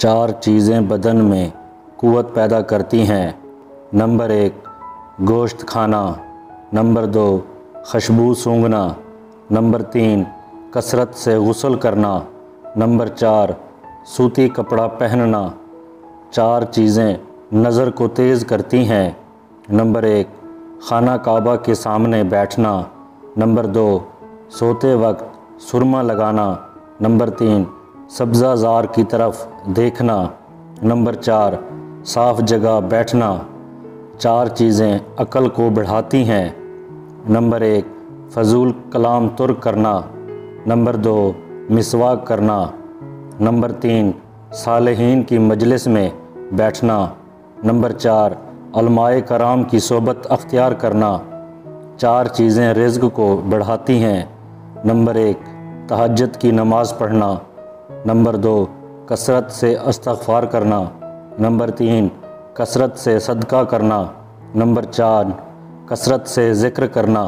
چار چیزیں بدن میں قوت پیدا کرتی ہیں۔ نمبر 1 گوشت کھانا، نمبر 2 خوشبو سونگھنا، نمبر 3 کثرت سے غسل کرنا، نمبر 4 سوتی کپڑا پہننا۔ چار چیزیں نظر کو تیز کرتی ہیں۔ نمبر 1 خانہ کعبہ کے سامنے بیٹھنا، نمبر 2 سوتے وقت سرما لگانا، نمبر 3 سبزہ زار کی طرف دیکھنا، نمبر 4 صاف جگہ بیٹھنا۔ چار چیزیں عقل کو بڑھاتی ہیں۔ نمبر 1 فضول کلام ترک کرنا، نمبر 2 مسواک کرنا، نمبر 3 صالحین کی مجلس میں بیٹھنا، نمبر 4 علماء کرام کی صحبت اختیار کرنا۔ چار چیزیں رزق کو بڑھاتی ہیں۔ نمبر 1 تہجد کی نماز پڑھنا، نمبر 2 کثرت سے استغفار کرنا، نمبر 3 کثرت سے صدقہ کرنا، نمبر 4 کثرت سے ذکر کرنا۔